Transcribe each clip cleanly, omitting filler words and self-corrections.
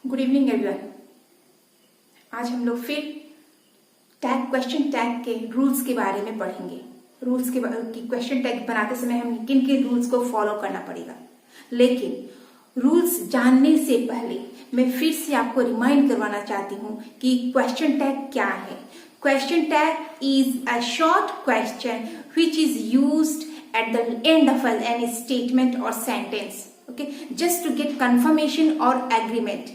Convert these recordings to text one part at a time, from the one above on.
Good evening everyone. आज हम लोग फिर टैग क्वेश्चन टैग के रूल्स के बारे में पढ़ेंगे। रूल्स के क्वेश्चन टैग बनाते समय हम किन किन रूल्स को फॉलो करना पड़ेगा। लेकिन रूल्स जानने से पहले मैं फिर से आपको रिमाइंड करवाना चाहती हूँ कि क्वेश्चन टैग क्या है। Question tag is a short question which is used at the end of any statement or sentence, okay, just to get confirmation or agreement.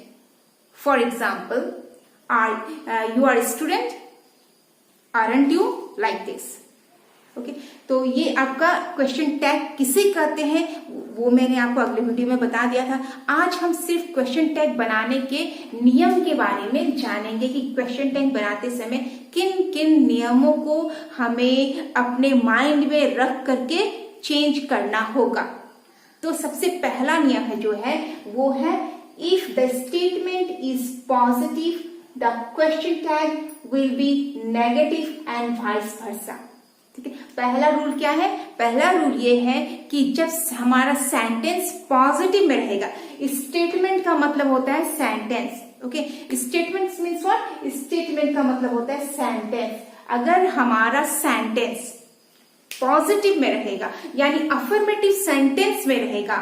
For example, you are a student, aren't you, like this, okay. तो ये आपका question tag किसे कहते हैं वो मैंने आपको अगले वीडियो में बता दिया था। आज हम सिर्फ क्वेश्चन टैग बनाने के नियम के बारे में जानेंगे कि क्वेश्चन टैग बनाते समय किन किन नियमों को हमें अपने माइंड में रख करके चेंज करना होगा। तो सबसे पहला नियम है जो है वो है if the statement is positive the question tag will be negative and vice versa. ठीक है, पहला रूल क्या है? पहला रूल ये है कि जब हमारा सेंटेंस पॉजिटिव में रहेगा, स्टेटमेंट का मतलब होता है sentence, okay. Statement means what? Statement का मतलब होता है सेंटेंस। अगर हमारा सेंटेंस पॉजिटिव में रहेगा यानी अफर्मेटिव सेंटेंस में रहेगा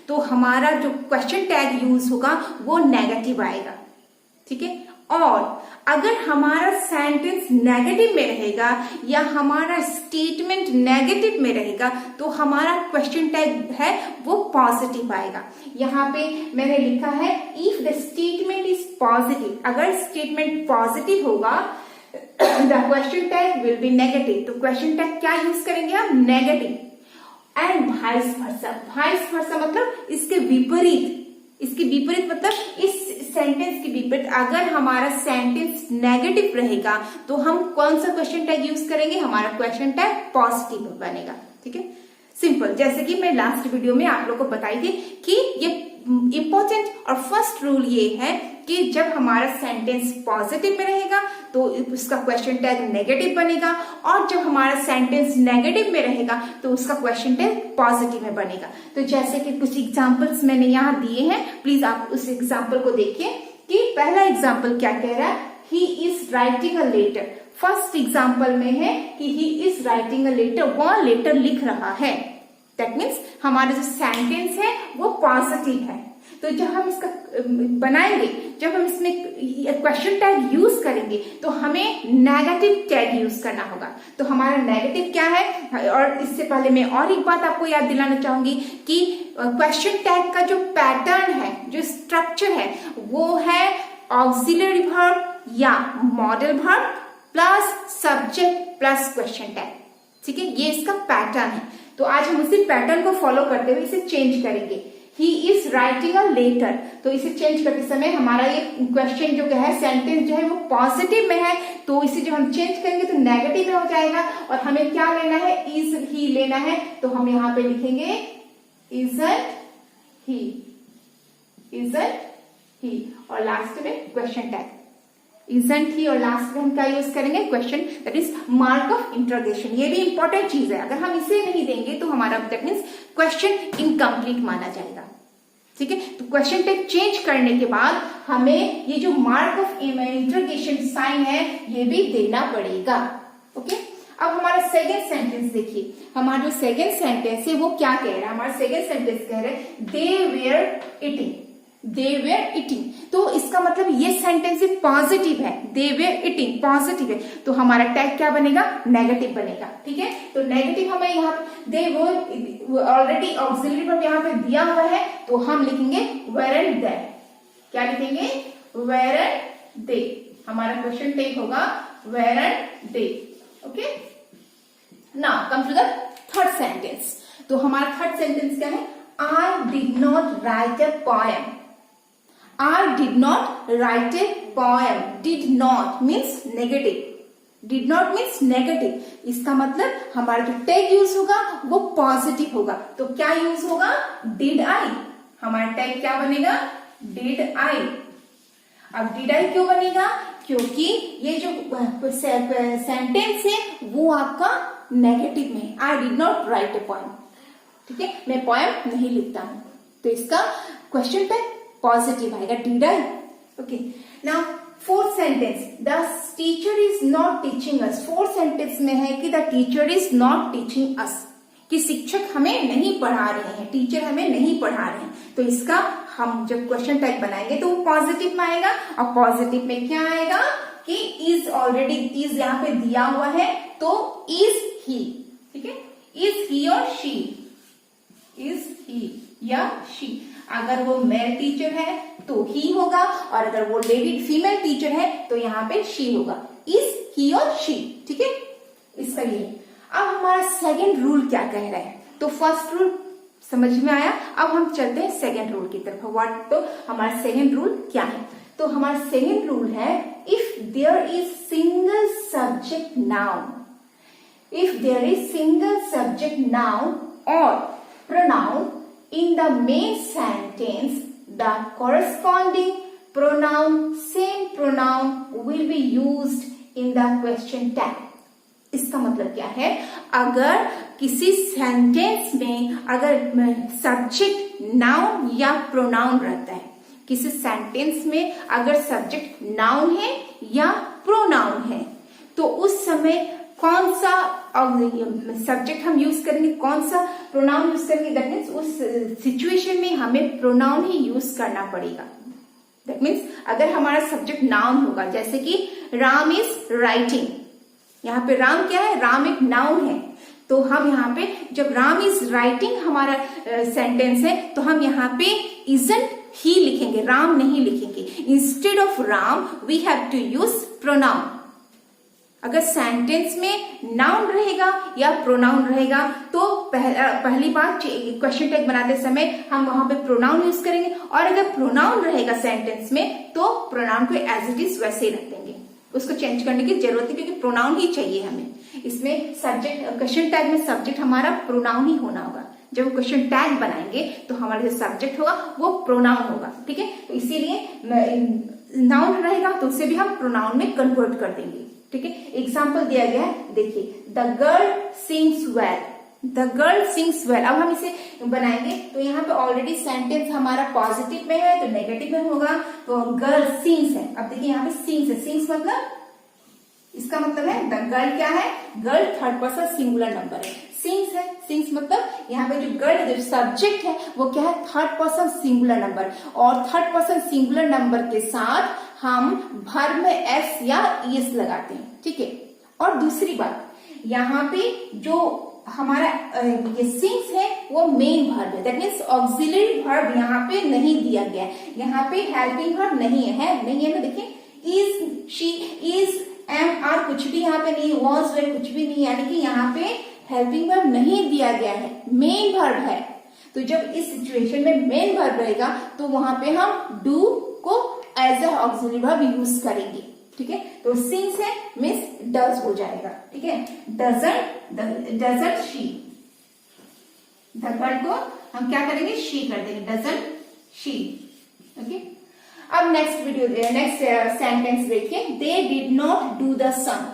तो हमारा जो क्वेश्चन टैग यूज होगा वो नेगेटिव आएगा। ठीक है, और अगर हमारा सेंटेंस नेगेटिव में रहेगा या हमारा स्टेटमेंट नेगेटिव में रहेगा तो हमारा क्वेश्चन टैग है वो पॉजिटिव आएगा। यहाँ पे मैंने लिखा है if the statement is positive. अगर स्टेटमेंट पॉजिटिव होगा the question tag will be negative. तो क्वेश्चन टैग क्या यूज करेंगे हम? Negative. And vice versa. Vice versa मतलब इसके विपरीत। इसके विपरीत मतलब इस सेंटेंस के विपरीत अगर हमारा सेंटेंस नेगेटिव रहेगा तो हम कौन सा क्वेश्चन टैग यूज करेंगे? हमारा क्वेश्चन टैग पॉजिटिव बनेगा। ठीक है, सिंपल। जैसे कि मैं लास्ट वीडियो में आप लोग को बताई थी कि ये इंपॉर्टेंट और फर्स्ट रूल ये है कि जब हमारा सेंटेंस पॉजिटिव में रहेगा तो उसका क्वेश्चन टैग नेगेटिव बनेगा, और जब हमारा सेंटेंस नेगेटिव में रहेगा तो उसका क्वेश्चन टैग पॉजिटिव में बनेगा। तो जैसे कि कुछ एग्जांपल्स मैंने यहाँ दिए हैं, प्लीज आप उस एग्जांपल को देखिए कि पहला एग्जांपल क्या कह रहा है। He is writing a letter. First example में है कि he is writing a letter, वह लेटर लिख रहा है। दैट मीन्स हमारा जो सेंटेंस है वो पॉजिटिव है। तो जब हम इसका बनाएंगे, जब हम इसमें क्वेश्चन टैग यूज करेंगे तो हमें नेगेटिव टैग यूज करना होगा। तो हमारा नेगेटिव क्या है? और इससे पहले मैं और एक बात आपको याद दिलाना चाहूंगी कि क्वेश्चन टैग का जो पैटर्न है, जो स्ट्रक्चर है वो है ऑक्सिलरी वर्ब या modal verb plus subject plus question tag. ठीक है, ये इसका पैटर्न है। तो आज हम उसी पैटर्न को फॉलो करते हुए इसे चेंज करेंगे। He is writing a letter, तो इसे चेंज करते समय हमारा ये क्वेश्चन जो है, सेंटेंस जो है वो पॉजिटिव में है, तो इसे जब हम चेंज करेंगे तो नेगेटिव में हो जाएगा। और हमें क्या लेना है? इज ही लेना है। तो हम यहाँ पे लिखेंगे इजंट ही, इजंट ही, और लास्ट में क्वेश्चन टैग इजंट ही, और लास्ट में हम क्या यूज करेंगे? Question, that is mark of interrogation. ये भी इंपॉर्टेंट चीज है, अगर हम इसे नहीं देंगे तो हमारा दैट मीन्स क्वेश्चन इनकम्प्लीट माना जाएगा। ठीक है, तो क्वेश्चन टैग चेंज करने के बाद हमें ये जो मार्क ऑफ इंटरोगेशन साइन है ये भी देना पड़ेगा। ओके, अब हमारा सेकेंड सेंटेंस देखिए। हमारा जो सेकेंड सेंटेंस है वो क्या कह रहा है? हमारा सेकेंड सेंटेंस कह रहे हैं they were eating, they were eating. तो इसका मतलब ये सेंटेंस पॉजिटिव है, दे वेयर ईटिंग पॉजिटिव है, तो हमारा टैग क्या बनेगा? नेगेटिव बनेगा। ठीक है, तो नेगेटिव हमें यहाँ दे वो ऑलरेडी ऑक्सिलरी वर्ब यहाँ पे दिया हुआ है, तो हम लिखेंगे वेरेंट दे। क्या लिखेंगे? वेरेंट दे। हमारा क्वेश्चन टैग होगा weren't they. Okay, now come to the third sentence. तो हमारा थर्ड सेंटेंस क्या है? I did not write a poem. I did not write a poem. Did not means negative. Did not means negative. इसका मतलब हमारा जो tag use होगा वो पॉजिटिव होगा। तो क्या यूज होगा? Did I। हमारा टैग क्या बनेगा? Did I। अब did I क्यों बनेगा? क्योंकि ये जो सेंटेंस है वो आपका नेगेटिव में है। I did not write a poem. ठीक है, मैं पोएम नहीं लिखता हूं, तो इसका क्वेश्चन टैग पॉजिटिव आएगा, did I. Okay, now fourth sentence, the teacher is not teaching us. Fourth sentence में है कि the teacher is not teaching us, कि शिक्षक हमें नहीं पढ़ा रहे हैं, टीचर हमें नहीं पढ़ा रहे हैं। तो इसका हम जब क्वेश्चन टाइप बनाएंगे तो वो पॉजिटिव में आएगा, और पॉजिटिव में क्या आएगा कि इज ऑलरेडी, इज यहाँ पे दिया हुआ है तो इज ही, ठीक है, इज ही और शी, इज ही या शी। अगर वो मेल टीचर है तो ही होगा, और अगर वो लेडी फीमेल टीचर है तो यहाँ पे शी होगा, इज ही और शी, ठीक है, इसका ये। अब हमारा सेकंड रूल क्या कह रहा है, तो फर्स्ट रूल समझ में आया, अब हम चलते हैं सेकंड रूल की तरफ। व्हाट, तो हमारा सेकंड रूल क्या है, तो हमारा सेकंड रूल है if there is single subject noun, if there is single subject noun और pronoun in the main sentence, the corresponding pronoun, same pronoun will be used in the question tag. इसका मतलब क्या है, अगर किसी sentence में अगर सब्जेक्ट नाउन या प्रोनाउन रहता है, किसी सेंटेंस में अगर सब्जेक्ट नाउन है या प्रोनाउन है, तो उस समय कौन सा सब्जेक्ट हम यूज करेंगे, कौन सा प्रोनाउन यूज करेंगे, दैट मीन्स उस सिचुएशन में हमें प्रोनाउन ही यूज करना पड़ेगा। दैट मीन्स अगर हमारा सब्जेक्ट नाउन होगा, जैसे कि राम इज राइटिंग, यहाँ पे राम क्या है, राम एक नाउन है, तो हम यहाँ पे जब राम इज राइटिंग हमारा सेंटेंस है तो हम यहाँ पे इजंट ही लिखेंगे, राम नहीं लिखेंगे। Instead of Ram we have to use pronoun. अगर सेंटेंस में नाउन रहेगा या प्रोनाउन रहेगा तो पहली बात क्वेश्चन टैग बनाते समय हम वहां पे प्रोनाउन यूज करेंगे, और अगर प्रोनाउन रहेगा सेंटेंस में तो प्रोनाउन को एज इट इज वैसे ही रख देंगे, उसको चेंज करने की जरूरत है, क्योंकि प्रोनाउन ही चाहिए हमें। इसमें सब्जेक्ट, क्वेश्चन टैग में सब्जेक्ट हमारा प्रोनाउन ही होना होगा। जब क्वेश्चन टैग बनाएंगे तो हमारा जो सब्जेक्ट होगा वो प्रोनाउन होगा, ठीक है। तो इसीलिए नाउन रहेगा तो उसे भी हम प्रोनाउन में कन्वर्ट कर देंगे, ठीक है। एग्जाम्पल दिया गया है, देखिए, the girl sings well, the girl sings well. अब हम इसे बनाएंगे तो यहाँ पे ऑलरेडी सेंटेंस हमारा पॉजिटिव में है तो नेगेटिव में होगा, तो गर्ल सिंग्स है। अब देखिए यहाँ पे सिंग्स है, सिंग्स मतलब इसका मतलब है द गर्ल क्या है, girl third person singular number है, सिंग्स है, सिंग्स मतलब यहाँ पे जो गर्ल जो सब्जेक्ट है वो क्या है, थर्ड पर्सन सिंगुलर नंबर, और थर्ड पर्सन सिंगुलर नंबर के साथ हम वर्ब में एस या ईएस लगाते हैं, ठीक है। और दूसरी बात, यहाँ पे जो हमारा ये सिंग्स है वो मेन वर्ब है, दैट मीन्स ऑक्सिलरी वर्ब यहाँ पे नहीं दिया गया है, यहाँ पे हेल्पिंग वर्ब नहीं है, नहीं है ना। देखिए, is, she, is, am, are कुछ भी यहाँ पे नहीं, वॉज, वेर कुछ भी नहीं, यानी कि यहाँ पे हेल्पिंग वर्ब नहीं दिया गया है, मेन वर्ब है। तो जब इस सिचुएशन में मेन वर्ब रहेगा तो वहां पे हम डू को as a auxiliary verb use करेंगे, ठीक है। तो सिंग्स है मीन्स डज हो जाएगा, ठीक है। डजंट शी, द वर्ड को हम क्या करेंगे, शी कर देंगे, डजंट शी, ओके। अब नेक्स्ट सेंटेंस देखिए, they did not do the sum,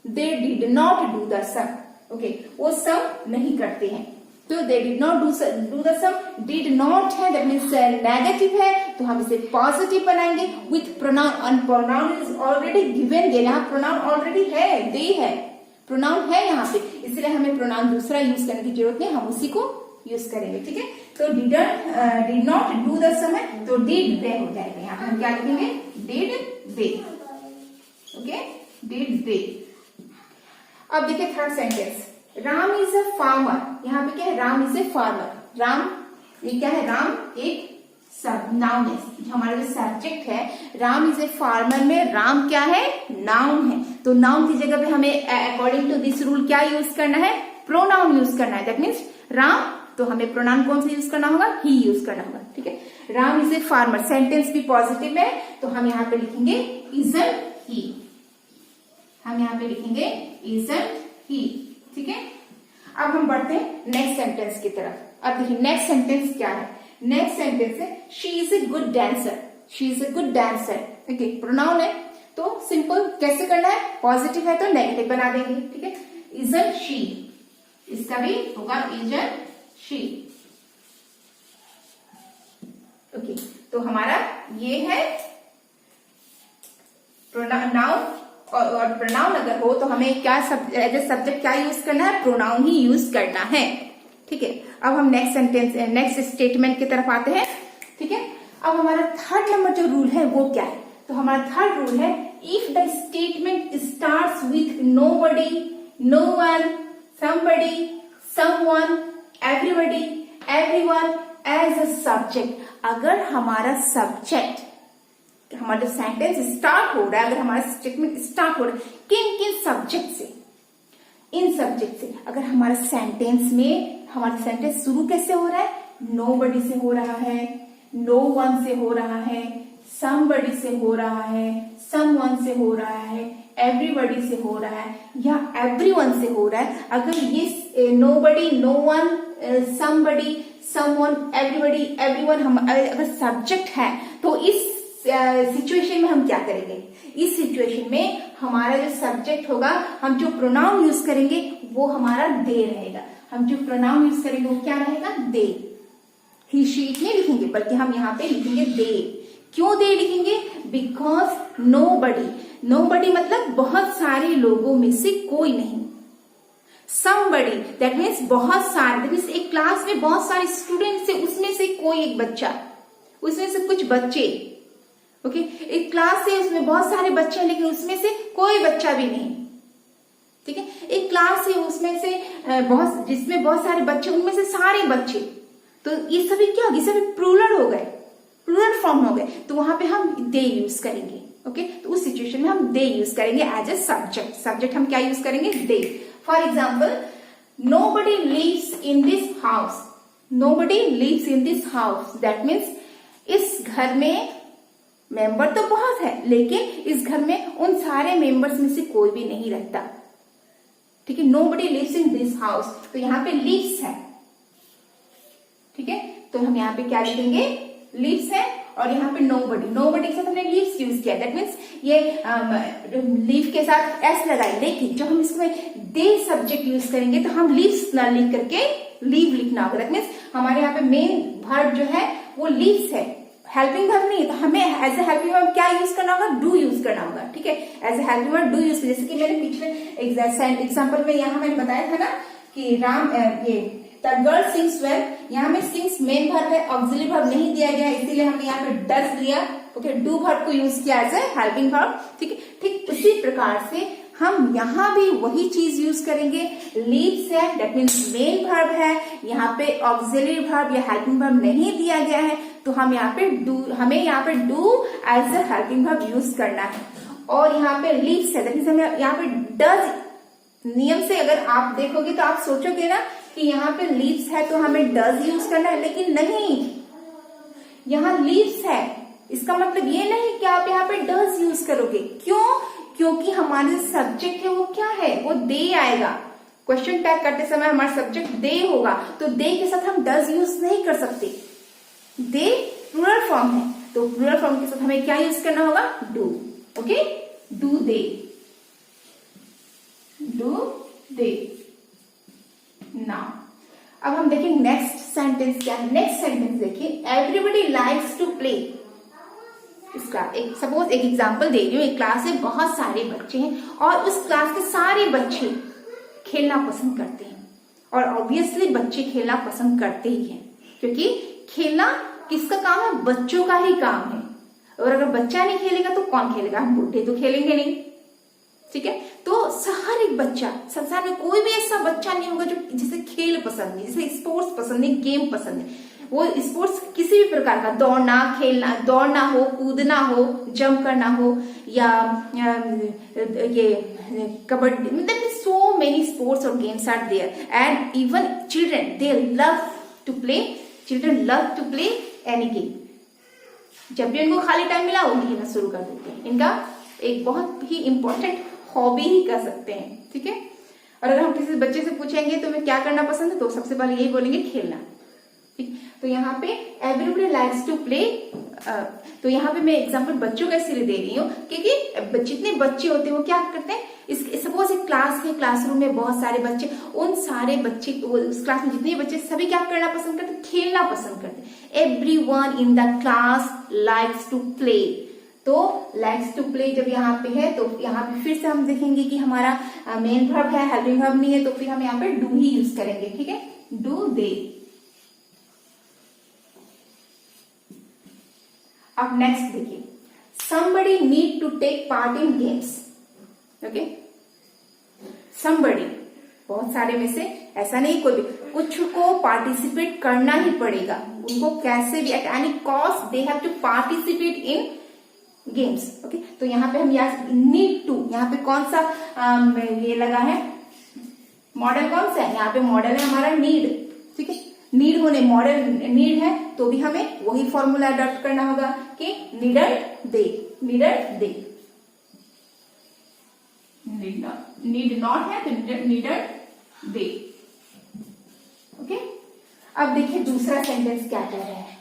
they did not do the sum, okay, वो सम नहीं करते हैं, तो they did not do the sum, did not है दैट मीन्स नेगेटिव है, तो हम इसे पॉजिटिव बनाएंगे with pronoun, and pronoun is already given there, यहाँ प्रोनाउन ऑलरेडी है, दे है, प्रोनाउन है यहाँ पे, इसलिए हमें प्रोनाउन दूसरा यूज करने की जरूरत नहीं, हम उसी को यूज करेंगे, ठीक है। तो डिड नॉट डू द सम है तो डिड दे हो जाएगा, यहाँ पे हम क्या लिखेंगे, did they, okay, did they. अब देखिए third sentence, Ram is a farmer, यहाँ पे क्या है, Ram is a farmer, Ram ये क्या है, राम एक सब नाउन है, हमारा जो सब्जेक्ट है राम इज ए फार्मर में राम क्या है, नाउन है, तो नाउन की जगह पे हमें अकॉर्डिंग टू दिस रूल क्या यूज करना है, प्रोनाउन यूज करना है, दैट मीन्स राम, तो हमें प्रोनाउन कौन सा यूज करना होगा, ही यूज करना होगा, ठीक है। Ram is a farmer, sentence भी पॉजिटिव है तो हम यहाँ पे लिखेंगे इजंट ही, हम यहाँ पे लिखेंगे इजंट ही, ठीक है। अब हम बढ़ते हैं नेक्स्ट सेंटेंस की तरफ। अब देखिए नेक्स्ट सेंटेंस क्या है, नेक्स्ट सेंटेंस है she is a good dancer, she is a good dancer, okay, pronoun है तो सिंपल कैसे करना है, पॉजिटिव है तो नेगेटिव बना देंगे, ठीक है। इजंट शी, इसका भी होगा इजंट शी, ओके। तो हमारा ये है नाउन और प्रोनाउन अगर हो तो हमें क्या एज ए सब्जेक्ट क्या यूज करना है, प्रोनाउन ही यूज करना है। ठीक है, अब हम नेक्स्ट स्टेटमेंट की तरफ आते हैं। ठीक है, अब हमारा थर्ड नंबर जो रूल है वो क्या है, तो हमारा थर्ड रूल है if the statement starts with nobody, no one, somebody, someone, everybody, everyone as a subject. अगर हमारा सब्जेक्ट, हमारा सेंटेंस स्टार्ट हो रहा है, अगर हमारा स्टेटमेंट स्टार्ट हो रहा है किन किन सब्जेक्ट से, इन सब्जेक्ट से, अगर हमारा सेंटेंस में, हमारा सेंटेंस शुरू कैसे हो रहा है, नोबडी से हो रहा है, नो वन से हो रहा है, समबडी से हो रहा है, समवन से हो रहा है, एवरीबडी से हो रहा है या एवरीवन से हो रहा है, अगर ये nobody, no one, somebody, someone, everybody, everyone हम अगर सब्जेक्ट है तो इस सिचुएशन में हम क्या करेंगे, इस सिचुएशन में हमारा जो सब्जेक्ट होगा, हम जो प्रोनाउन यूज करेंगे वो हमारा दे रहेगा। हम जो प्रोनाउन यूज करेंगे वो क्या रहेगा, दे। ही शी इट नहीं लिखेंगे बल्कि हम यहाँ पे लिखेंगे दे। क्यों दे लिखेंगे, बिकॉज नोबडी, नोबडी मतलब बहुत सारे लोगों में से कोई नहीं। समबडी दैट मीन्स बहुत सारे, दैट मीन्स एक क्लास में बहुत सारे स्टूडेंट से उसमें से कोई एक बच्चा, उसमें से कुछ बच्चे। ओके, एक क्लास है उसमें बहुत सारे बच्चे हैं लेकिन उसमें से कोई बच्चा भी नहीं। ठीक है, एक क्लास है उसमें से जिसमें बहुत सारे बच्चे, उनमें से सारे बच्चे, तो ये सभी क्या हो गए, सभी प्लूरल हो गए, प्लूरल फॉर्म हो गए, तो वहां पे हम दे यूज करेंगे। ओके, तो उस सिचुएशन में हम दे यूज करेंगे एज ए सब्जेक्ट। सब्जेक्ट हम क्या यूज करेंगे, they. For example, nobody lives in this house, nobody lives in this house that means इस घर में मेंबर तो बहुत है लेकिन इस घर में उन सारे मेंबर्स में से कोई भी नहीं रहता। ठीक है, nobody lives in this house, तो यहाँ पे लिव्स है। ठीक है, तो हम यहाँ पे क्या लिखेंगे, लिव्स है, और यहाँ पे नोबडी, नोबडी के साथ हमने लिव्स यूज किया, दैट मीन्स ये लिव के साथ एस लगाई, लेकिन जब हम इसमें दे सब्जेक्ट यूज करेंगे तो हम लिव्स ना लिख करके लीव लिखना होगा। दैट मीन्स हमारे यहाँ पे मेन वर्ब जो है वो लिव्स है, हेल्पिंग वर्ब नहीं, तो हमें एज ए हेल्पिंग वर्ब क्या यूज करना होगा, डू यूज करना होगा। ठीक है, as a helping verb do use, जैसे कि मैंने पिछले एग्जाम्पल में यहाँ मैंने बताया था ना कि ये द गर्ल सिंग्स वेल, यहाँ में सिंग्स मेन वर्ब है, ऑक्सिलरी वर्ब नहीं दिया गया, इसीलिए हमने यहाँ पे डज लिया। ओके, डू वर्ब को यूज किया एज ए हेल्पिंग वर्ब। ठीक है, ठीक उसी प्रकार से हम यहाँ भी वही चीज यूज करेंगे, लीव्स है दैट मीन्स मेन वर्ब है, यहाँ पे ऑक्सिलरी वर्ब या हेल्पिंग वर्ब नहीं दिया गया है, तो हम यहाँ पे डू, हमें यहाँ पे do as a helping verb use करना है। और यहाँ पे लीव्स है दैट मीन्स हमें यहाँ पे डज, नियम से अगर आप देखोगे तो आप सोचोगे ना कि यहाँ पे लीव्स है तो हमें डज यूज करना है, लेकिन नहीं, यहाँ लीव्स है, इसका मतलब ये नहीं कि आप यहाँ पे डज यूज करोगे। क्यों, क्योंकि हमारे सब्जेक्ट है वो क्या है, वो दे आएगा। क्वेश्चन टैग करते समय हमारा सब्जेक्ट दे होगा, तो दे के साथ हम डज यूज नहीं कर सकते। दे प्लूरल फॉर्म है, तो प्लूरल फॉर्म के साथ हमें क्या यूज करना होगा, do. Okay, do they, do they. Now अब हम देखें नेक्स्ट सेंटेंस क्या है। नेक्स्ट सेंटेंस देखिए, एवरीबडी लाइक्स टू प्ले। इसका एक सपोज एक एग्जांपल दे रही हूँ, एक क्लास में बहुत सारे बच्चे हैं और उस क्लास के सारे बच्चे खेलना पसंद करते हैं, और ऑब्वियसली बच्चे खेलना पसंद करते ही हैं क्योंकि खेलना किसका काम है, बच्चों का ही काम है। और अगर बच्चा नहीं खेलेगा तो कौन खेलेगा, हम बूढ़े तो खेलेंगे नहीं। ठीक है, तो हर एक बच्चा, संसार में कोई भी ऐसा बच्चा नहीं होगा जो जिसे खेल पसंद नहीं, जिसे स्पोर्ट्स पसंद नहीं, गेम पसंद नहीं। वो स्पोर्ट्स किसी भी प्रकार का, दौड़ना, खेलना, दौड़ना हो, कूदना हो, जंप करना हो, या ये कबड्डी, मतलब सो मेनी स्पोर्ट्स और games are there and even children they love to play, children love to play any game. जब भी इनको खाली टाइम मिला वो खेलना शुरू कर देते हैं। इनका एक बहुत ही इंपॉर्टेंट हॉबी ही कर सकते हैं। ठीक है, और अगर हम किसी बच्चे से पूछेंगे तो मैं क्या करना पसंद है, तो सबसे पहले यही बोलेंगे खेलना। ठीक, तो यहाँ पे एवरीबडी लाइक्स टू प्ले, तो यहाँ पे मैं एग्जांपल बच्चों का इसलिए दे रही हूँ क्योंकि जितने बच्चे होते हैं वो क्या करते हैं, सपोज एक क्लास है, क्लासरूम में बहुत सारे बच्चे, उन सारे बच्चे, उस क्लास में जितने बच्चे सभी क्या करना पसंद करते हैं, खेलना पसंद करते हैं। Everyone in the class likes to play, तो लाइक्स टू प्ले जब यहाँ पे है तो यहाँ पे फिर से हम देखेंगे कि हमारा मेन वर्ब है, हेल्पिंग वर्ब नहीं है, तो फिर हम यहाँ पे डू ही यूज करेंगे। ठीक है, डू दे। अब नेक्स्ट देखिए, somebody need to take part in games। Okay, somebody, बहुत सारे में से, ऐसा नहीं कोई भी, कुछ को पार्टिसिपेट करना ही पड़ेगा, उनको कैसे भी at any cost they have to participate in games. Okay, तो यहाँ पे हम नीड टू, यहाँ पे कौन सा ये लगा है, मॉडल कौन सा है, यहाँ पे मॉडल है हमारा नीड। ठीक है, नीड होने, मॉडल नीड है तो भी हमें वही फॉर्मूला अडॉप्ट करना होगा कि needed they, needed they, need not है तो नीडड दे। ओके, अब देखिए दूसरा सेंटेंस क्या कह रहा है,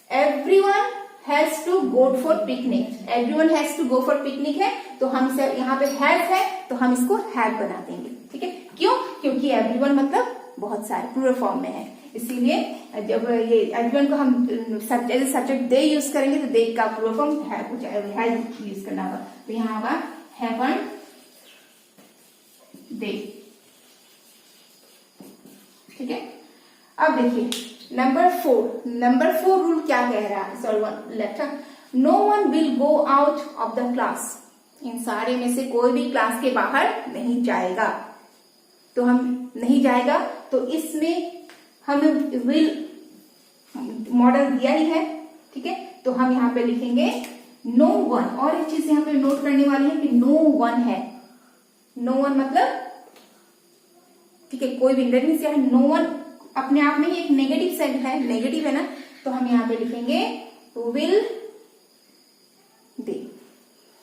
everyone has to go for picnic. Everyone has to go for picnic है तो हम इसे यहाँ पे हैज है तो हम इसको हैव बना देंगे। ठीक है, क्यों, क्योंकि एवरीवन मतलब बहुत सारे प्लूरल फॉर्म में है, इसीलिए जब ये एवरीवन को हम सब्जेक्ट दे यूज करेंगे तो दे का प्लूरल फॉर्म हैव यूज करना होगा, तो यहाँ होगा हैवन दे। ठीक है, अब देखिए नंबर 4 रूल क्या कह रहा है, sorry left, no one will go out of the class. इन सारे में से कोई भी क्लास के बाहर नहीं जाएगा, तो हम नहीं जाएगा तो इसमें हमें विल मॉडल दिया ही है। ठीक है, तो हम यहाँ पे लिखेंगे नो वन, और एक चीज यहाँ पे नोट करने वाली है कि नो वन है, नो वन मतलब, ठीक है, कोई भी मीन्स यहाँ नो वन अपने आप में ही एक नेगेटिव सेंट है, नेगेटिव है ना, तो हम यहाँ पे लिखेंगे विल दे।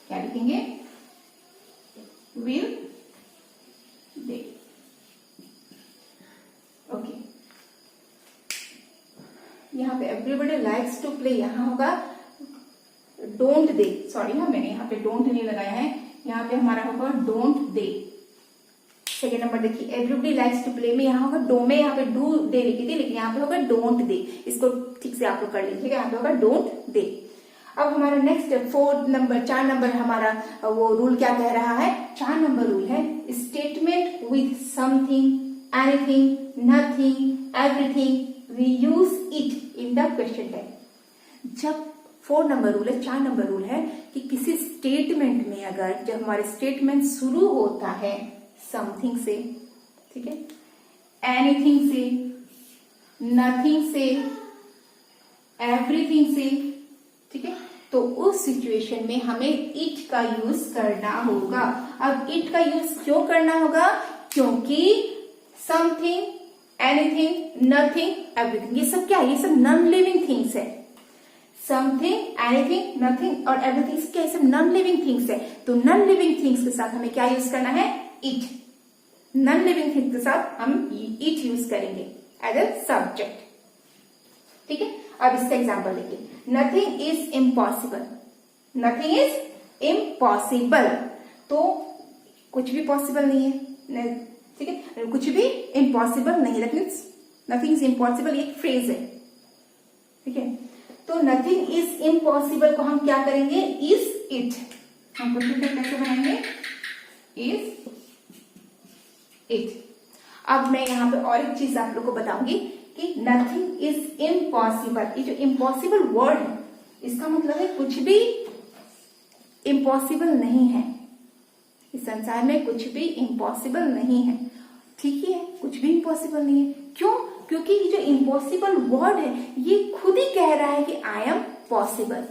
क्या लिखेंगे, विल दे। ओके, यहाँ पे एवरीबॉडी लाइक्स टू प्ले, यहाँ होगा डोंट दे, सॉरी हाँ मैंने यहाँ पे डोंट नहीं लगाया है, यहाँ पे हमारा होगा डोंट दे। सेकेंड नंबर देखिए, एवरीबॉडी लाइक्स टू प्ले में यहाँ होगा डो, में यहाँ पे डू दे लिखी थी लेकिन यहाँ पे होगा डोंट दे, इसको ठीक से आप लोग कर लीजिएगा, यहाँ पे होगा डोंट दे। अब हमारा नेक्स्ट 4 नंबर हमारा वो रूल क्या कह रहा है, 4 नंबर रूल है statement with something, anything, nothing, everything, we use it in the question tag. जब 4 नंबर रूल है, 4 नंबर रूल है कि किसी स्टेटमेंट में अगर जब हमारे स्टेटमेंट शुरू होता है समथिंग से, ठीक है, एनीथिंग से, नथिंग से, एवरीथिंग से, ठीक है, तो उस सिचुएशन में हमें इट का यूज करना होगा। अब इट का यूज क्यों करना होगा, क्योंकि समथिंग, एनीथिंग, नथिंग, एवरीथिंग, ये सब क्या है, ये सब नॉन लिविंग थिंग्स है। समथिंग, एनीथिंग, नथिंग और एवरीथिंग क्या है, सब नॉन लिविंग थिंग्स है। तो नॉन लिविंग थिंग्स के साथ हमें क्या यूज करना है, इट। नॉन लिविंग थिंग्स के साथ हम इट यूज करेंगे एज ए सब्जेक्ट। ठीक है, अब इसका एग्जाम्पल देखिए, nothing is impossible, nothing is impossible, तो कुछ भी पॉसिबल नहीं है। ठीक है, कुछ भी इम्पॉसिबल नहीं, that means nothing is impossible, एक फ्रेज है। ठीक है, तो नथिंग इज इम्पॉसिबल को हम क्या करेंगे, इज इट, हम क्वेश्चन कैसे बनाएंगे, इज इट। अब मैं यहाँ पे और एक चीज आप लोग को बताऊंगी कि नथिंग इज इम्पॉसिबल, ये जो इम्पॉसिबल वर्ड है इसका मतलब है कुछ भी इम्पॉसिबल नहीं है, इस संसार में कुछ भी इम्पॉसिबल नहीं है। ठीक ही है, कुछ भी इम्पॉसिबल नहीं है, क्यों, क्योंकि ये जो इम्पॉसिबल वर्ड है ये खुद ही कह रहा है कि I am possible.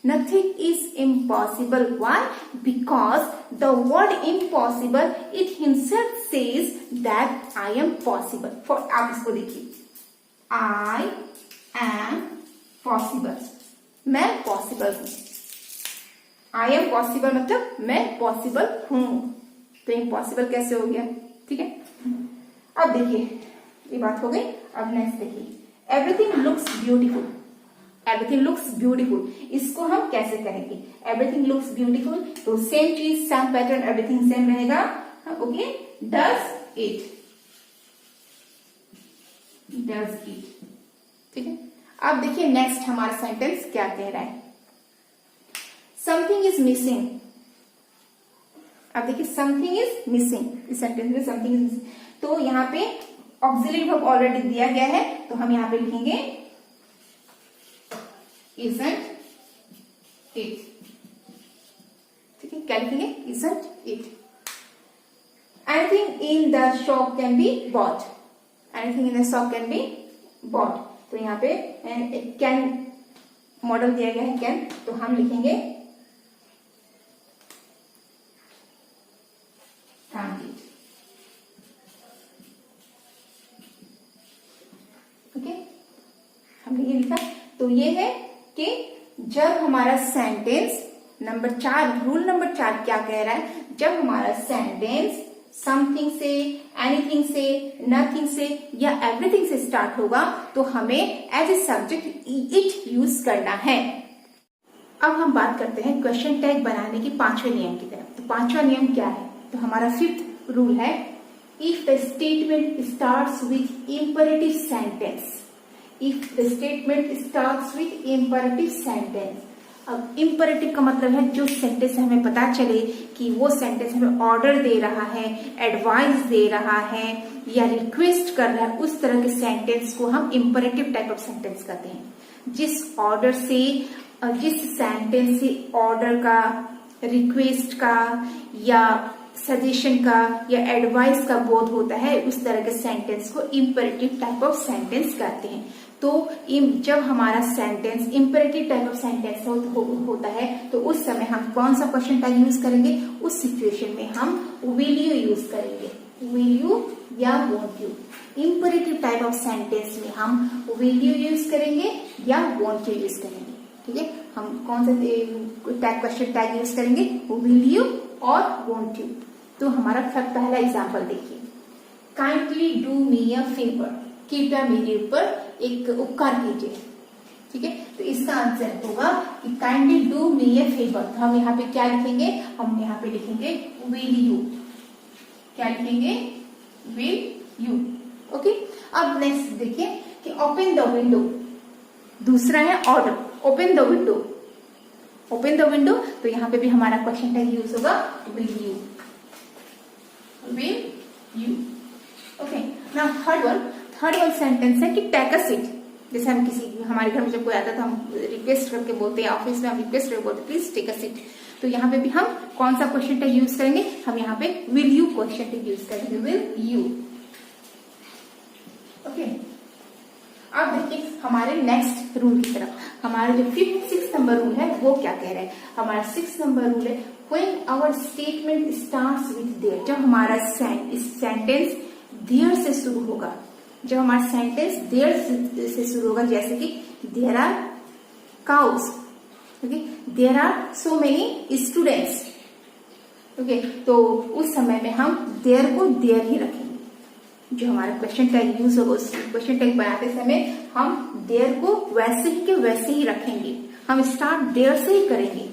Nothing is impossible. Why? Because the word impossible, it himself says that I am possible. For आप इसको देखिए, I am possible. मैं possible हूँ। I am possible मतलब मैं possible हूँ। तो impossible कैसे हो गया? ठीक है, अब देखिए ये बात हो गई। अब नेक्स्ट देखिए, everything looks beautiful. Everything looks beautiful, इसको हम कैसे करेंगे, एवरीथिंग लुक्स ब्यूटीफुल, तो सेम चीज, सेम पैटर्न, एवरीथिंग सेम रहेगा। Okay, does it, does it. ठीक है, अब देखिए नेक्स्ट हमारा सेंटेंस क्या कह रहा है, समथिंग इज मिसिंग। अब देखिए समथिंग इज मिसिंग, इस सेंटेंस में समथिंग इज मिसिंग, तो यहाँ पे ऑक्सिलरी वर्ब ऑलरेडी दिया गया है, तो हम यहाँ पे लिखेंगे isn't it। ठीक है, क्या लिखेंगे? isn't it। Anything in the shop can be bought। Anything in the shop can be bought। तो यहाँ पे कैन मॉडल दिया गया है कैन, तो हम लिखेंगे can't it। ओके, हमने ये लिखा। तो ये है कि जब हमारा सेंटेंस नंबर 4, रूल नंबर 4 क्या कह रहा है, जब हमारा सेंटेंस समथिंग से, एनीथिंग से, नथिंग से या एवरीथिंग से स्टार्ट होगा तो हमें as a subject it use करना है। अब हम बात करते हैं क्वेश्चन टैग बनाने की 5वें नियम की तरफ। तो 5वां नियम क्या है? तो हमारा 5th रूल है, if the statement starts with imperative sentence. If the statement starts with imperative sentence. अब इंपेरेटिव का मतलब है जो सेंटेंस हमें पता चले कि वो सेंटेंस हमें ऑर्डर दे रहा है, एडवाइस दे रहा है या रिक्वेस्ट कर रहा है, उस तरह के सेंटेंस को हम इंपेरेटिव टाइप ऑफ सेंटेंस कहते हैं। जिस ऑर्डर से, जिस सेंटेंस से ऑर्डर का, रिक्वेस्ट का या सजेशन का या एडवाइस का बोध होता है, उस तरह के सेंटेंस को इंपेरेटिव टाइप ऑफ सेंटेंस कहते हैं। तो जब हमारा sentence imperative type of sentence होता है तो उस समय हम कौन सा क्वेश्चन टैग यूज करेंगे? उस सिचुएशन में हम विल यू यूज करेंगे, विल यू या won't you. Imperative type of sentence में हम विल यू यूज करेंगे या वोंट यू यूज करेंगे। ठीक है, हम कौन सा टैग, क्वेश्चन टैग यूज करेंगे? विल यू और वोंट यू। तो हमारा पहला एग्जाम्पल देखिए, kindly do me a favour. कृपया मेरे ऊपर एक उपकार कीजिए। ठीक है, तो इसका आंसर होगा कि kindly do me a favour. तो हम यहाँ पे क्या लिखेंगे? हम यहाँ पे लिखेंगे विल यू। क्या लिखेंगे? Will you. ओके, अब नेक्स्ट देखिए कि ओपन द विंडो। दूसरा है order, open the window. Open the window, तो यहाँ पे भी हमारा क्वेश्चन टैग यूज होगा will you, will you. Okay, now third one sentence है कि टेक अ सीट। जैसे हम किसी, हमारे घर में जब कोई आता है तो हम रिक्वेस्ट करके बोलते हैं, ऑफिस में हम रिक्वेस्ट करके बोलते हैं प्लीज टेक अ सीट। तो यहाँ पे भी हम कौन सा क्वेश्चन टैग यूज करेंगे? हम यहाँ पे will you question tag use करेंगे, विल यू। ओके, अब देखिए हमारे नेक्स्ट रूल की तरफ। हमारा जो 6th नंबर रूल है वो क्या कह रहा है? हमारा 6th नंबर रूल है when our statement starts with there. जब हमारा सेंटेंस देयर से शुरू होगा, जब हमारा सेंटेंस देयर से शुरू होगा, जैसे कि there are cows, okay, there are so many students. Okay, तो उस समय में हम देयर को देयर ही रखेंगे। जो हमारा क्वेश्चन टैग यूज होगा, उस क्वेश्चन टैग बनाते समय हम देयर को वैसे ही के वैसे ही रखेंगे। हम स्टार्ट देयर से ही करेंगे।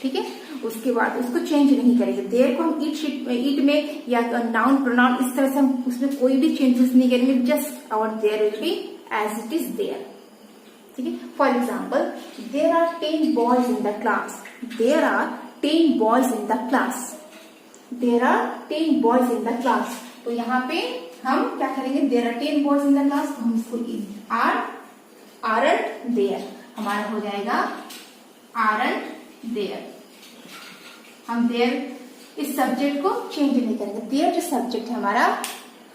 ठीक है, उसके बाद उसको चेंज नहीं करेंगे। देयर को हम इट में या नाउन प्रोनाउन इस तरह से हम उसमें कोई भी चेंजेस नहीं करेंगे। Just our there will be as it is there. ठीक है, for example there are 10 boys in the class. There are 10 boys in the class. There are 10 boys in the class. तो यहाँ पे हम क्या करेंगे? There are 10 boys in the class, तो हम इसको आरंट देयर, हमारा हो जाएगा आरंट देयर। हम देयर इस सब्जेक्ट को चेंज नहीं करेंगे। देयर जो सब्जेक्ट है हमारा,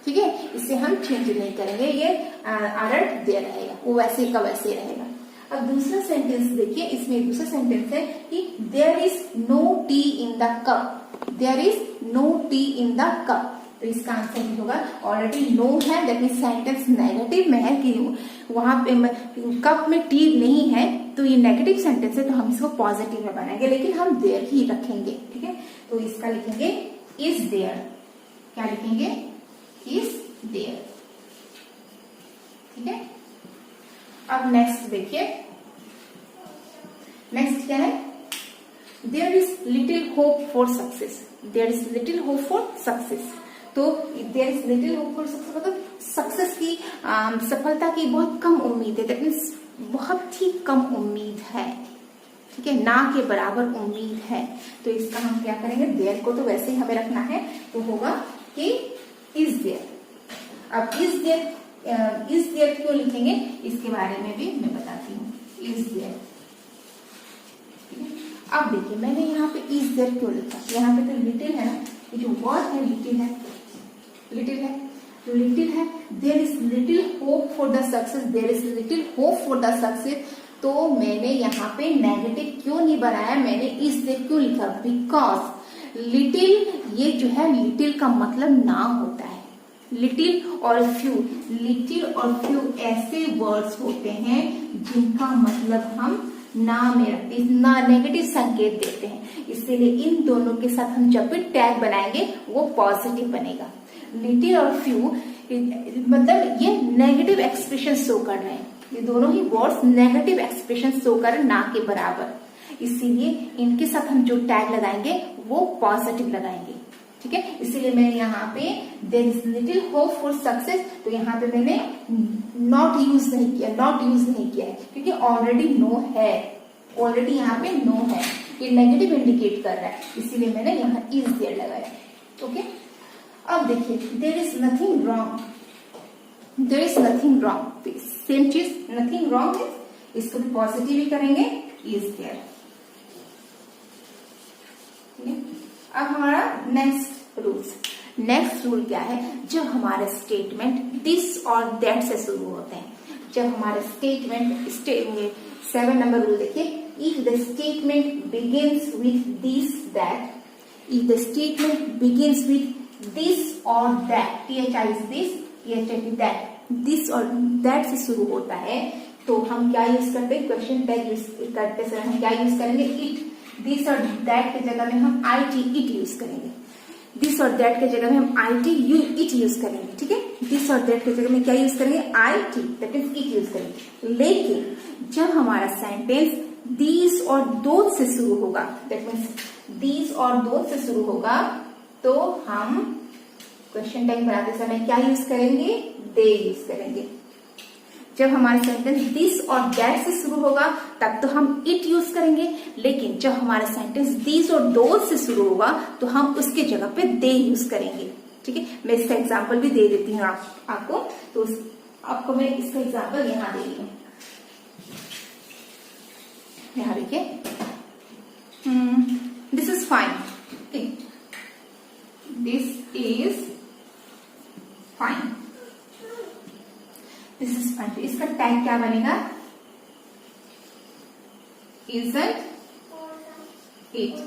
ठीक है, इसे हम चेंज नहीं करेंगे। ये आरंट देयर रहेगा, वो वैसे का वैसे रहेगा। अब दूसरा सेंटेंस देखिए, इसमें दूसरा सेंटेंस है कि there is no tea in the cup. There is no tea in the cup. तो इसका आंसर ही होगा, ऑलरेडी नो है, दैट मीन सेंटेंस नेगेटिव में है कि वहां पे कप में टी नहीं है, तो ये नेगेटिव सेंटेंस है, तो हम इसको पॉजिटिव में बनाएंगे, लेकिन हम देयर ही रखेंगे। ठीक है, तो इसका लिखेंगे इज देयर। क्या लिखेंगे? Is there. ठीक है, अब नेक्स्ट देखिए, नेक्स्ट क्या है? There is little hope for success. There is little hope for success. तो there is little hope for success मतलब सक्सेस की, सफलता की बहुत कम उम्मीद है। दैट मीन्स बहुत ही कम उम्मीद है। ठीक है, ना के बराबर उम्मीद है। तो इसका हम क्या करेंगे, देयर को तो वैसे ही हमें रखना है, तो होगा कि इज देयर। अब इज देयर क्यों लिखेंगे इसके बारे में भी मैं बताती हूँ। इज देयर, अब देखिए मैंने यहाँ पे इज देयर क्यों लिखा, यहाँ पे तो लिटिल है ना, ये जो वर्ड है लिटिल है, लिटिल है, लिटिल है, there is little hope for the success, there is little hope for the success. तो मैंने यहाँ पे नेगेटिव क्यों नहीं बनाया, मैंने इज देयर क्यों लिखा, बिकॉज लिटिल, ये जो है लिटिल का मतलब ना होता है। लिटिल और फ्यू, लिटिल और फ्यू ऐसे वर्ड्स होते हैं जिनका मतलब हम ना में रखते, ना नेगेटिव संकेत देते हैं, इसीलिए इन दोनों के साथ हम जब भी टैग बनाएंगे वो पॉजिटिव बनेगा। लिटिल और फ्यू मतलब ये नेगेटिव एक्सप्रेशन शो कर रहे हैं, ये दोनों ही वर्ड्स नेगेटिव एक्सप्रेशन शो कर रहे हैं, ना के बराबर, इसीलिए इनके साथ हम जो टैग लगाएंगे वो पॉजिटिव लगाएंगे। ठीक है, इसीलिए मैंने यहाँ पे there is little hope for success, तो यहाँ पे मैंने नॉट यूज नहीं किया, नॉट यूज नहीं किया है क्योंकि ऑलरेडी नो है, ऑलरेडी यहाँ पे नो है, ये नेगेटिव इंडिकेट कर रहा है, इसीलिए मैंने यहाँ इज देयर लगाया। ओके, अब देखिए there is nothing wrong, there is nothing wrong, same चीज नथिंग रॉन्ग है, इसको भी पॉजिटिव ही करेंगे, इज देयर। अब हमारा नेक्स्ट रूल क्या है, जब हमारे स्टेटमेंट दिस और दैट से शुरू होते हैं, जब हमारे स्टेटमेंट 7 नंबर रूल देखिए, if the statement begins with this that, if the statement begins with this और that, THI is this, THI that, this और दैट से शुरू होता है, तो हम क्या यूज करते हैं, क्वेश्चन टैग यूज करते समय हम क्या यूज करेंगे, इट। दिस और दैट के जगह में हम IT इट यूज करेंगे, दिस और दैट के जगह में हम IT इट यूज करेंगे। ठीक है, दिस और दैट के जगह में क्या यूज करेंगे, IT, that means it use करेंगे। लेकिन जब हमारा सेंटेंस दिस और दोज से शुरू होगा, दैट मीन्स दिस और दोज से शुरू होगा, तो हम क्वेश्चन टैग बनाते समय क्या यूज करेंगे, दे यूज करेंगे। जब हमारा सेंटेंस दिस और दैट से शुरू होगा तब तो हम इट यूज करेंगे, लेकिन जब हमारा सेंटेंस दिस और दोज से शुरू होगा तो हम उसके जगह पे दे यूज करेंगे। ठीक है, मैं इसका एग्जांपल भी दे देती हूँ आपको, तो आपको मैं इसका एग्जांपल यहाँ दे रही हूँ। यहाँ देखिए, this is fine, this is fine, this is fine, तो इसका टैग क्या बनेगा, isn't it,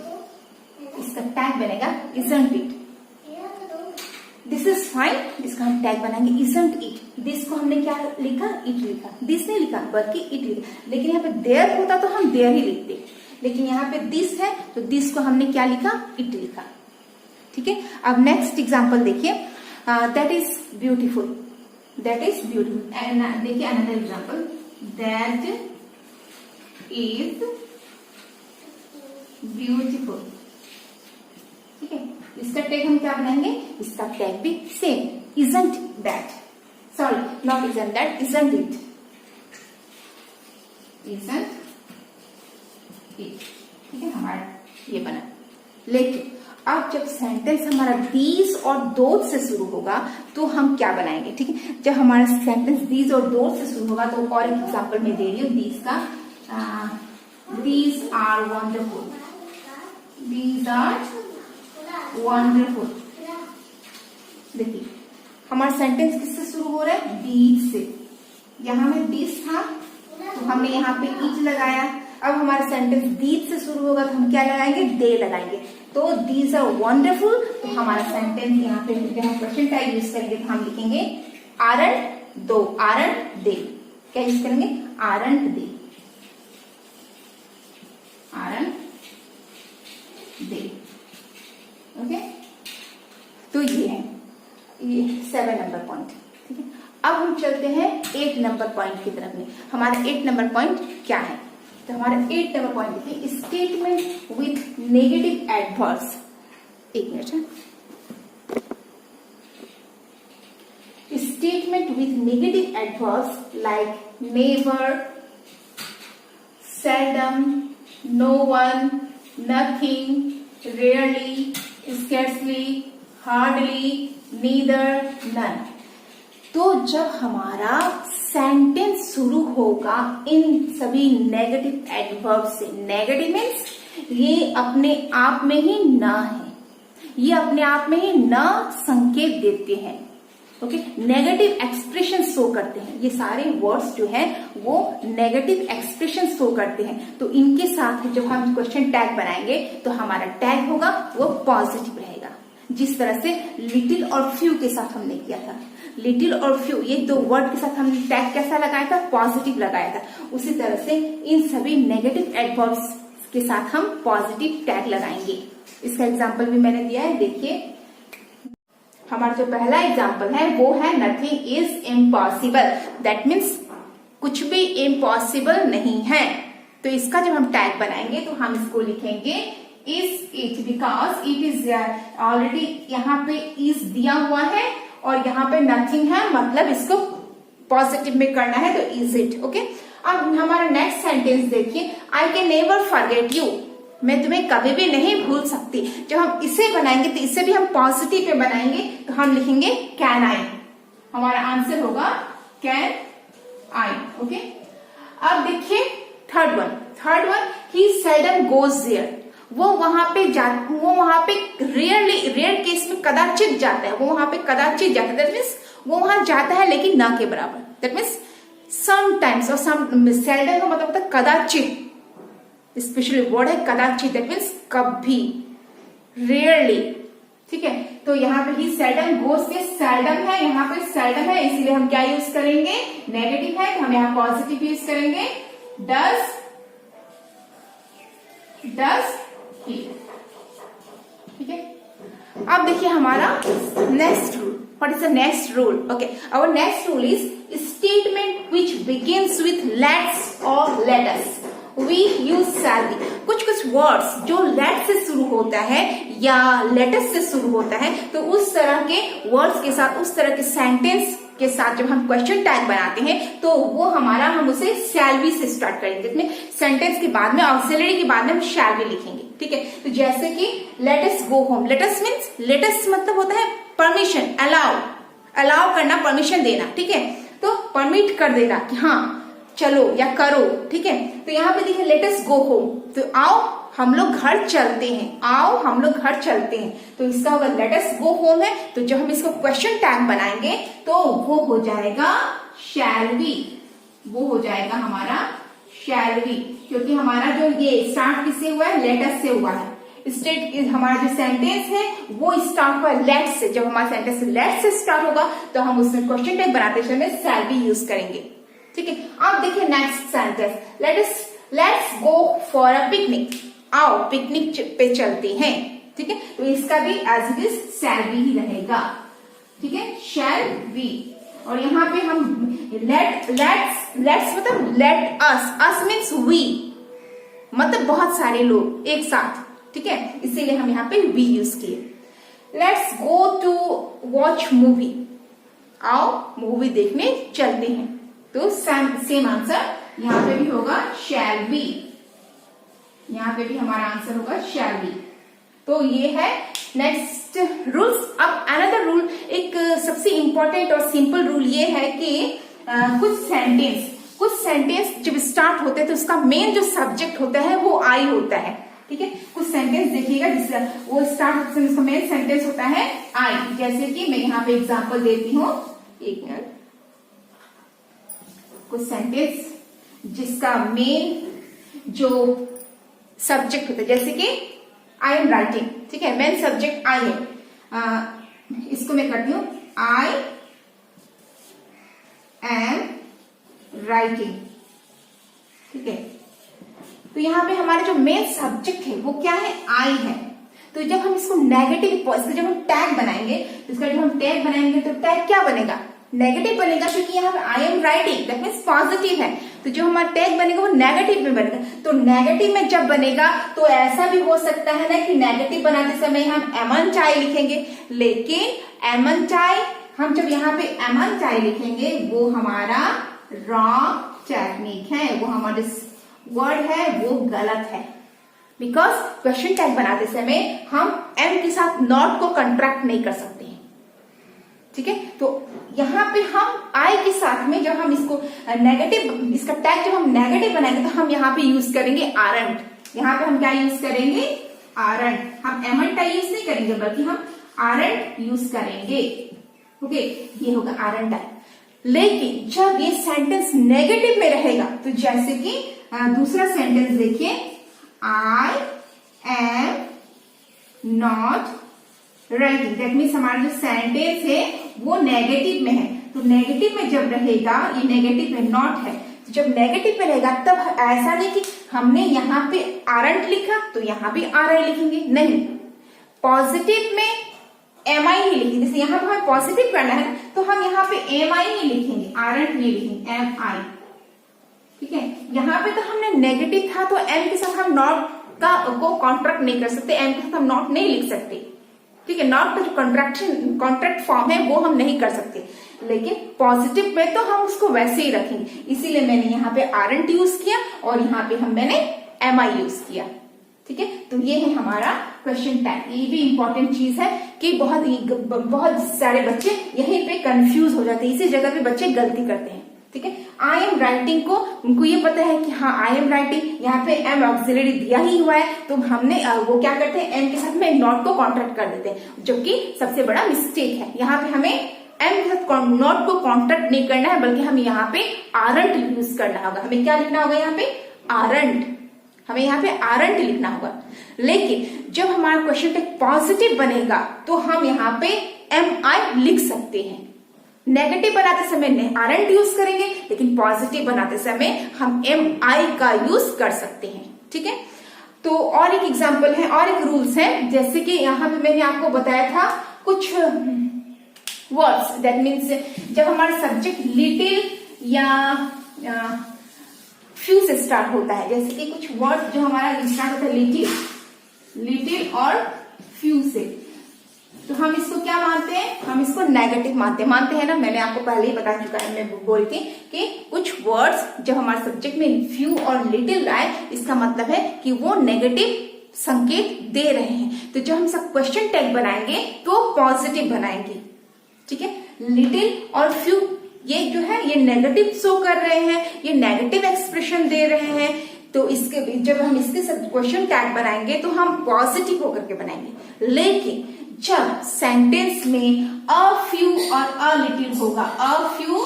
इसका टैग बनेगा isn't it। This is fine, इसका हम टैग बनाएंगे isn't it। दिस को हमने क्या लिखा, इट लिखा, दिस नहीं लिखा बल्कि इट लिखा, लेकिन यहाँ पे देयर होता तो हम देयर ही लिखते, लेकिन यहाँ पे दिस है तो दिस को हमने क्या लिखा, इट लिखा। ठीक है, अब नेक्स्ट एग्जाम्पल देखिए, that is beautiful, that is beautiful, and देखिए another example, that is beautiful। ठीक है, इसका टैग हम क्या बनाएंगे, इसका टैग भी same, isn't that, sorry not isn't that, isn't it, isn't it। ठीक है, हमारा ये बना। लेकिन अब जब सेंटेंस हमारा दीज और दोज से शुरू होगा तो हम क्या बनाएंगे। ठीक है, जब हमारा सेंटेंस दीज और दोज से शुरू होगा, तो और एक एग्जांपल मैं दे रही हूँ दीज का, these are wonderful, these are wonderful. देखिए हमारा सेंटेंस किससे शुरू हो रहा है, दीज से, यहाँ में दीज था तो हमने यहाँ पे इट लगाया। अब हमारा सेंटेंस दीज से शुरू होगा तो हम क्या लगाएंगे, दे लगाएंगे, तो दीज आर वंडरफुल, तो हमारा सेंटेंस यहाँ पे हम क्वेश्चन टैग यूज करेंगे, तो हम लिखेंगे आरंट दो, आरंट दे, क्या यूज करेंगे, आरंट दे, आरंट दे। ओके, तो ये है, ये 7 नंबर पॉइंट। ठीक है, अब हम चलते हैं 8 नंबर पॉइंट की तरफ में। हमारा 8 नंबर पॉइंट क्या है, तो हमारा 8 नंबर पॉइंट देखिए, स्टेटमेंट विथ नेगेटिव एडवर्ब्स। एक मिनट है, statement with negative adverbs like never, seldom, no one, nothing, rarely, scarcely, hardly, neither, none। तो जब हमारा सेंटेंस शुरू होगा इन सभी नेगेटिव एडवर्ब से, नेगेटिव मीन्स ये अपने आप में ही ना है, ये अपने आप में ही ना संकेत देते हैं, ओके, नेगेटिव एक्सप्रेशन शो करते हैं। ये सारे वर्ड्स जो हैं वो नेगेटिव एक्सप्रेशन शो करते हैं। तो इनके साथ जब हम क्वेश्चन टैग बनाएंगे तो हमारा टैग होगा वो पॉजिटिव रहेगा। जिस तरह से लिटिल और फ्यू के साथ हमने किया था, लिटिल और फ्यू ये दो वर्ड के साथ हमने टैग कैसा लगाया था, पॉजिटिव लगाया था। उसी तरह से इन सभी नेगेटिव एडवर्ब्स के साथ हम पॉजिटिव टैग लगाएंगे। इसका एग्जाम्पल भी मैंने दिया है, देखिए हमारा जो पहला एग्जाम्पल है वो है nothing is impossible. That means कुछ भी इम्पॉसिबल नहीं है। तो इसका जब हम टैग बनाएंगे तो हम इसको लिखेंगे is it, because it is already यहाँ पे इज दिया हुआ है और यहाँ पे नथिंग है, मतलब इसको पॉजिटिव में करना है तो इज इट। ओके, अब हमारा नेक्स्ट सेंटेंस देखिए, I can never forget you, मैं तुम्हें कभी भी नहीं भूल सकती। जब हम इसे बनाएंगे तो इसे भी हम पॉजिटिव पे बनाएंगे तो हम लिखेंगे कैन आई, हमारा आंसर होगा कैन आई। ओके, अब देखिए third one he seldom goes there, वो वहां पे रेयर केस में कदाचित जाता है, वो वहां पे कदाचित जाता है। दैट मीन्स वो वहां जाता है लेकिन ना के बराबर। दैट मीन्स समटाइम्स और सेल्डम का मतलब होता है कदाचित, स्पेशली वर्ड है कदाचित, दैट मीन्स कभी, रेयरली। ठीक है, तो यहाँ पे ही सेल्डम गोज से सेल्डम है, यहाँ पे सेल्डम है, इसीलिए हम क्या यूज करेंगे, नेगेटिव है तो हम यहाँ पॉजिटिव यूज करेंगे, डज ही। ठीक है, अब देखिए हमारा next rule. What is the next rule? Okay, our next rule is statement which begins with let's or let us, we use shall be. कुछ वर्ड्स जो लेट से शुरू होता है या लेटस से शुरू होता है, तो उस तरह के वर्ड्स के साथ, उस तरह के सेंटेंस के साथ जब हम क्वेश्चन टैग बनाते हैं तो वो हमारा, हम उसे शैल बी से स्टार्ट करेंगे। इसमें सेंटेंस के बाद में, ऑक्सिलरी के बाद में हम शैल बी लिखेंगे। ठीक है, तो जैसे कि let us go home, let's means, let's मतलब होता है परमिशन, अलाउ करना, परमिशन देना। ठीक है, तो परमिट कर देना कि हाँ चलो या करो। ठीक है, तो यहाँ पे देखिए लेट अस गो होम, तो आओ हम लोग घर चलते हैं, आओ हम लोग घर चलते हैं, तो इसका होगा लेट अस गो होम है। तो जब हम इसको क्वेश्चन टैग बनाएंगे तो वो हो जाएगा शैल बी, वो हो जाएगा हमारा शैल बी, क्योंकि हमारा जो ये स्टार्ट किससे हुआ है, लेट अस से हुआ है। हमारा जो सेंटेंस है वो स्टार्ट हुआ लेट से। जब हमारा सेंटेंस लेट से स्टार्ट होगा तो हम उसमें क्वेश्चन टैग बनाते समय शैल बी यूज करेंगे। ठीक है, अब देखिए next sentence, let's go for a picnic, आओ पिकनिक पे चलते हैं। ठीक है, तो इसका भी as it is shall be ही रहेगा। ठीक है, शैल बी। और यहाँ पे हम लेट्स मतलब लेट अस मीन्स वी, मतलब बहुत सारे लोग एक साथ। ठीक है, इसीलिए हम यहाँ पे वी यूज किए। Let's go to watch movie, आओ मूवी देखने चलते हैं, तो सेम आंसर यहाँ पे भी होगा शैल बी, यहाँ पे भी हमारा आंसर होगा शैल बी। तो ये है नेक्स्ट रूल्स। अब अनदर रूल, एक सबसे इंपॉर्टेंट और सिंपल रूल ये है कि कुछ सेंटेंस जब स्टार्ट होते हैं तो उसका मेन जो सब्जेक्ट होता है वो आई होता है। ठीक है, कुछ सेंटेंस देखिएगा जिससे वो स्टार्ट होते हैं, उसका मेन सेंटेंस होता है आई। जैसे कि मैं यहाँ पे एग्जाम्पल देती हूँ, एक मिनट। कुछ सेंटेंस जिसका मेन जो सब्जेक्ट होता है, जैसे कि आई एम राइटिंग। ठीक है, मेन सब्जेक्ट आई है। इसको मैं करती हूँ, आई एम राइटिंग। ठीक है, तो यहाँ पे हमारा जो मेन सब्जेक्ट है वो क्या है, आई है। तो जब हम इसको नेगेटिव, जब हम टैग बनाएंगे तो इसका जब हम टैग बनाएंगे तो टैग क्या बनेगा, नेगेटिव बनेगा, क्योंकि यहाँ पे I am writing that means positive है। तो जो हमारा टैग बनेगा वो नेगेटिव में बनेगा। तो नेगेटिव में जब बनेगा तो ऐसा भी हो सकता है ना कि नेगेटिव बनाते समय हम एमन चाय लिखेंगे, लेकिन एमन चाय, हम जब यहाँ पे एमन चाय लिखेंगे वो हमारा रॉन्ग टेक्निक है, वर्ड है वो गलत है, बिकॉज क्वेश्चन टैग बनाते समय हम एम के साथ नॉट को कंट्रैक्ट नहीं कर सकते हैं। ठीक है, तो यहाँ पे हम आई के साथ में जब हम इसको नेगेटिव, इसका टैग जब हम नेगेटिव बनाएंगे तो हम यहाँ पे यूज करेंगे आरंट। यहाँ पे हम क्या यूज करेंगे? आरंट। हम एमंट यूज नहीं करेंगे बल्कि हम आरंट यूज करेंगे। ओके, ये होगा आरंट आई। लेकिन जब ये सेंटेंस नेगेटिव में रहेगा तो जैसे कि दूसरा सेंटेंस देखिए, I am not writing, that means हमारा जो सेंटेंस है वो नेगेटिव में है। तो नेगेटिव में जब रहेगा, ये नेगेटिव में नॉट है, तो जब नेगेटिव में रहेगा तब ऐसा नहीं कि हमने यहाँ पे आरंट लिखा तो यहाँ भी आर आई लिखेंगे, नहीं, पॉजिटिव में एम आई ही लिखेंगे। जैसे यहाँ पे हमें पॉजिटिव करना है तो हम यहाँ पे एम आई ही लिखेंगे, आरंट नहीं लिखेंगे, एम आई। ठीक है, यहाँ पे तो हमने नेगेटिव था तो एम के साथ हम नॉट का को कॉन्ट्रैक्ट नहीं कर सकते, एम के साथ हम नॉट नहीं लिख सकते। ठीक है, नॉट का जो कॉन्ट्रैक्ट फॉर्म है वो हम नहीं कर सकते, लेकिन पॉजिटिव में तो हम उसको वैसे ही रखेंगे। इसीलिए मैंने यहाँ पे आरंट यूज किया और यहाँ पे मैंने एम आई यूज किया। ठीक है, तो ये है हमारा क्वेश्चन टैग। ये भी इंपॉर्टेंट चीज है कि बहुत सारे बच्चे यहीं पे कंफ्यूज हो जाते हैं, इसी जगह पे बच्चे गलती करते हैं। ठीक है, आई एम राइटिंग को उनको ये पता है कि हाँ आई एम राइटिंग, यहाँ पे एम ऑक्सिलरी दिया ही हुआ है, तो हमने वो क्या करते हैं, एम के साथ में नॉट को कॉन्ट्रैक्ट कर देते हैं, जो कि सबसे बड़ा मिस्टेक है। यहाँ पे हमें एम के साथ नॉट को कॉन्ट्रैक्ट नहीं करना है, बल्कि हमें यहाँ पे आरंट यूज करना होगा। हमें क्या लिखना होगा यहाँ पे? आरंट। हमें यहाँ पे आरंट लिखना होगा। लेकिन जब हमारा क्वेश्चन टैग पॉजिटिव बनेगा तो हम यहाँ पे एम आई लिख सकते हैं। नेगेटिव बनाते समय आरंट यूज करेंगे, लेकिन पॉजिटिव बनाते समय हम एम आई का यूज कर सकते हैं। ठीक है, तो और एक एग्जाम्पल है, और एक रूल्स है, जैसे कि यहाँ पे मैंने आपको बताया था कुछ वर्ड्स, दैट मीन्स जब हमारा सब्जेक्ट लिटिल या फ्यू से स्टार्ट होता है, जैसे कि कुछ वर्ड जो हमारा स्टार्ट होता है लिटिल और फ्यू से, तो हम इसको क्या मानते हैं? हम इसको नेगेटिव मानते हैं ना। मैंने आपको पहले ही बता चुका है, मैं बोली थी कि कुछ वर्ड्स जब हमारे सब्जेक्ट में फ्यू और लिटिल आए, इसका मतलब है कि वो नेगेटिव संकेत दे रहे हैं। तो जब हम सब क्वेश्चन टैग बनाएंगे तो पॉजिटिव बनाएंगे। ठीक है, लिटिल और फ्यू ये जो है ये नेगेटिव शो कर रहे हैं, ये नेगेटिव एक्सप्रेशन दे रहे हैं, तो इसके जब हम इसके साथ क्वेश्चन टैग बनाएंगे तो हम पॉजिटिव होकर के बनाएंगे। लेकिन जब सेंटेंस में अ फ्यू और अ लिटिल होगा, अ फ्यू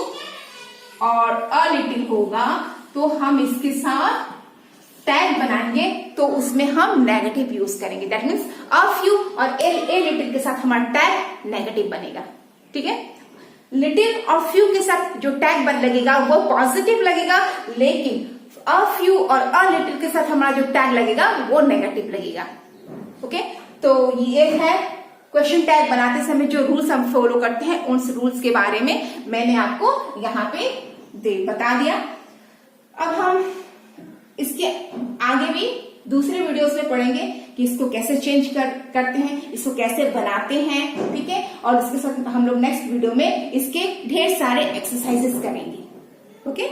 और अ लिटिल होगा, तो हम इसके साथ टैग बनाएंगे तो उसमें हम नेगेटिव यूज करेंगे। दैट मीन्स अ फ्यू और ए लिटिल के साथ हमारा टैग नेगेटिव बनेगा। ठीक है, लिटिल और फ्यू के साथ जो टैग लगेगा वो पॉजिटिव लगेगा, लेकिन अ फ्यू और अ लिटिल के साथ हमारा जो टैग लगेगा वो नेगेटिव लगेगा। ओके, तो ये है क्वेश्चन टैग बनाते समय जो रूल्स हम फॉलो करते हैं, उन रूल्स के बारे में मैंने आपको यहाँ पे बता दिया। अब हम इसके आगे भी दूसरे वीडियोस में पढ़ेंगे कि इसको कैसे चेंज करते हैं, इसको कैसे बनाते हैं। ठीक है, और इसके साथ हम लोग नेक्स्ट वीडियो में इसके ढेर सारे एक्सरसाइजेस करेंगे। ओके।